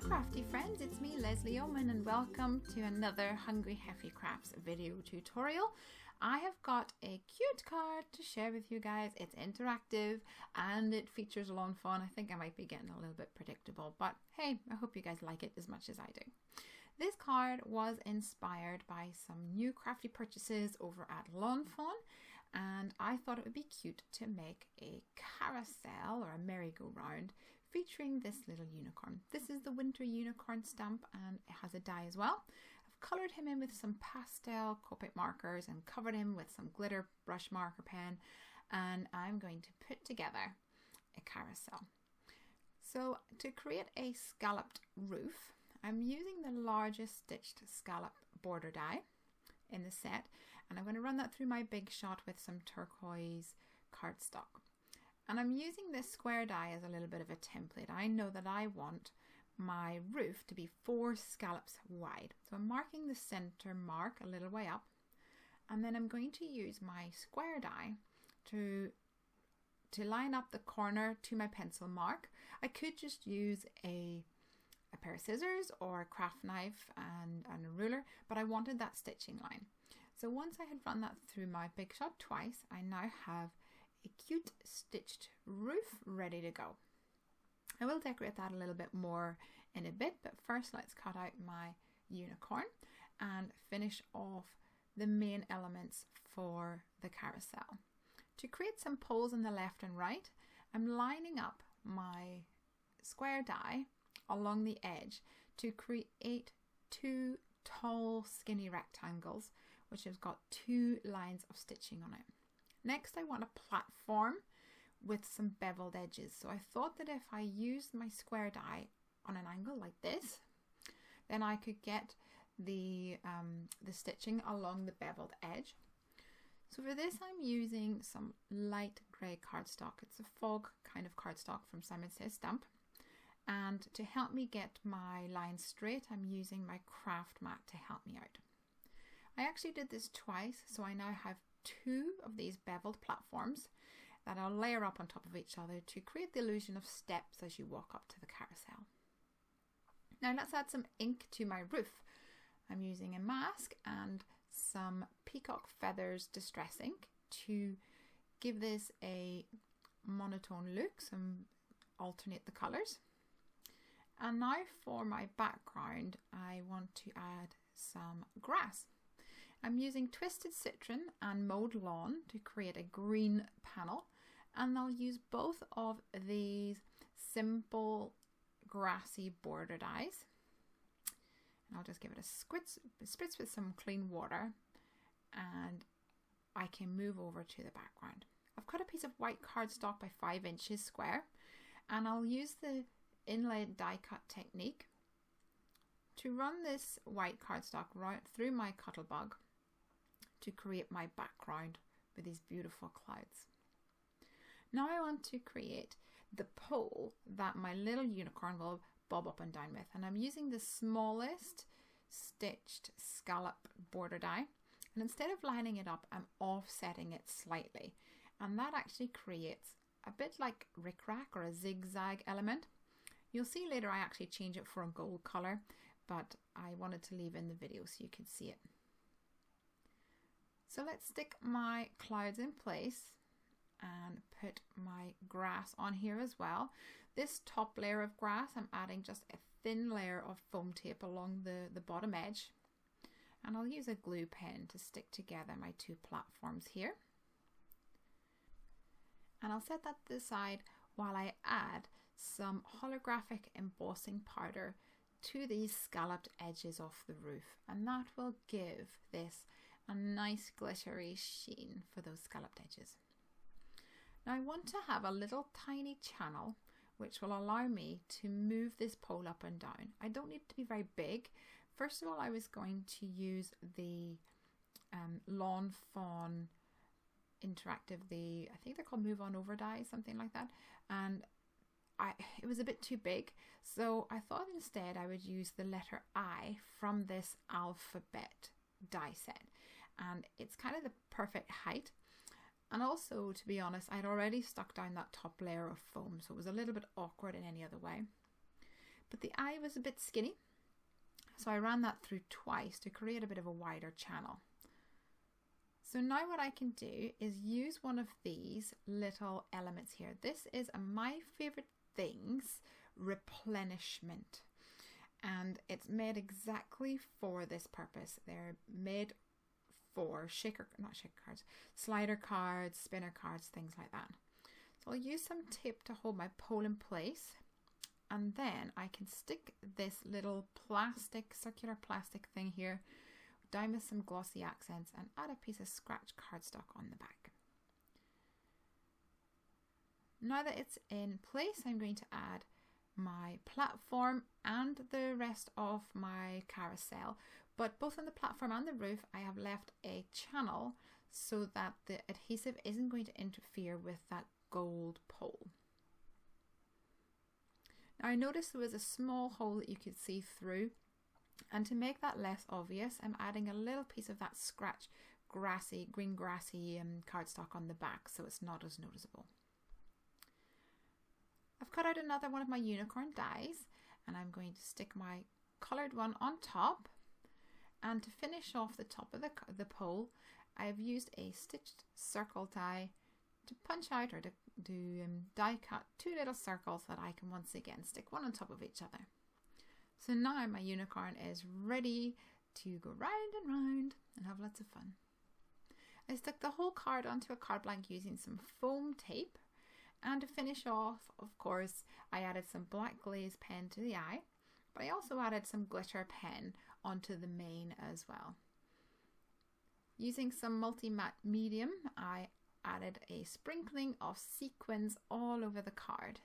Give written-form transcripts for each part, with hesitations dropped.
crafty friends, it's me Lesley Oman and welcome to another Hungry Heffy Crafts video tutorial. I have got a cute card to share with you guys. It's interactive and it features Lawn Fawn. I think I might be getting a little bit predictable, but hey, I hope you guys like it as much as I do. This card was inspired by some new crafty purchases over at Lawn Fawn, and I thought it would be cute to make a carousel or a merry-go-round featuring this little unicorn. This is the winter unicorn stamp and it has a die as well. I've coloured him in with some pastel copic markers and covered him with some glitter brush marker pen, and I'm going to put together a carousel. So to create a scalloped roof, I'm using the largest stitched scallop border die in the set, and I'm going to run that through my big shot with some turquoise cardstock. And I'm using this square die as a little bit of a template. I know that I want my roof to be 4 scallops wide. So I'm marking the center mark a little way up, and then I'm going to use my square die to line up the corner to my pencil mark. I could just use a pair of scissors or a craft knife and a ruler, but I wanted that stitching line. So once I had run that through my big shot twice, I now have a cute stitched roof ready to go. I will decorate that a little bit more in a bit, but first let's cut out my unicorn and finish off the main elements for the carousel. To create some poles on the left and right, I'm lining up my square die along the edge to create 2 tall skinny rectangles which have got 2 lines of stitching on it. Next I want a platform with some beveled edges, so I thought that if I used my square die on an angle like this, then I could get the stitching along the beveled edge. So for this I'm using some light grey cardstock. It's a fog kind of cardstock from Simon Says Stamp. And to help me get my lines straight, I'm using my craft mat to help me out. I actually did this twice, so I now have 2 of these beveled platforms that I'll layer up on top of each other to create the illusion of steps as you walk up to the carousel. Now let's add some ink to my roof. I'm using a mask and some peacock feathers distress ink to give this a monotone look, alternate the colours. And now for my background, I want to add some grass. I'm using Twisted Citron and Mowed Lawn to create a green panel, and I'll use both of these simple grassy border dies. And I'll just give it a spritz with some clean water, and I can move over to the background. I've cut a piece of white cardstock by 5 inches square, and I'll use the inlaid die cut technique to run this white cardstock right through my Cuttlebug to create my background with these beautiful clouds. Now I want to create the pole that my little unicorn will bob up and down with, and I'm using the smallest stitched scallop border die, and instead of lining it up I'm offsetting it slightly, and that actually creates a bit like rickrack or a zigzag element. You'll see later I actually change it for a gold colour, but I wanted to leave in the video so you could see it. So let's stick my clouds in place and put my grass on here as well. This top layer of grass, I'm adding just a thin layer of foam tape along the bottom edge, and I'll use a glue pen to stick together my 2 platforms here. And I'll set that to the side while I add some holographic embossing powder to these scalloped edges of the roof, and that will give this a nice glittery sheen for those scalloped edges. Now I want to have a little tiny channel which will allow me to move this pole up and down. I don't need it to be very big. First of all, I was going to use the Lawn Fawn interactive, I think they're called Move On Over die, something like that, and it was a bit too big, so I thought instead I would use the letter I from this alphabet die set, and it's kind of the perfect height. And also, to be honest, I'd already stuck down that top layer of foam, so it was a little bit awkward in any other way. but the eye was a bit skinny. So I ran that through twice to create a bit of a wider channel. So now what I can do is use one of these little elements here. This is My Favorite Things replenishment, and it's made exactly for this purpose. They're made for slider cards, spinner cards, things like that. So I'll use some tape to hold my pole in place, and then I can stick this little circular plastic thing here down with some glossy accents and add a piece of scratch cardstock on the back. Now that it's in place, I'm going to add my platform and the rest of my carousel, but both on the platform and the roof I have left a channel so that the adhesive isn't going to interfere with that gold pole. Now I noticed there was a small hole that you could see through, and to make that less obvious, I'm adding a little piece of that scratch green grassy cardstock on the back so it's not as noticeable. I've cut out another one of my unicorn dies, and I'm going to stick my coloured one on top, and to finish off the top of the pole I've used a stitched circle die to punch out, or to die cut 2 little circles that I can once again stick one on top of each other. So now my unicorn is ready to go round and round and have lots of fun. I stuck the whole card onto a card blank using some foam tape, and to finish off, of course, I added some black glaze pen to the eye, but I also added some glitter pen onto the mane as well. Using some multi-matte medium, I added a sprinkling of sequins all over the card.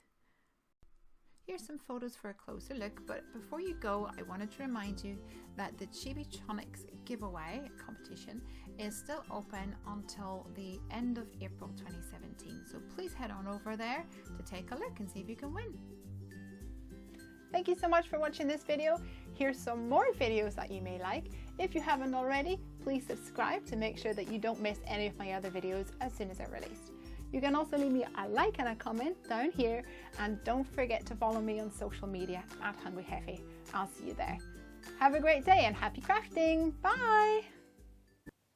Here's some photos for a closer look, but before you go, I wanted to remind you that the Chibi Tronics giveaway competition is still open until the end of April 2017. So please head on over there to take a look and see if you can win. Thank you so much for watching this video. Here's some more videos that you may like. If you haven't already, please subscribe to make sure that you don't miss any of my other videos as soon as they're released. You can also leave me a like and a comment down here, and don't forget to follow me on social media @HungryHeffy. I'll see you there. Have a great day and happy crafting. Bye!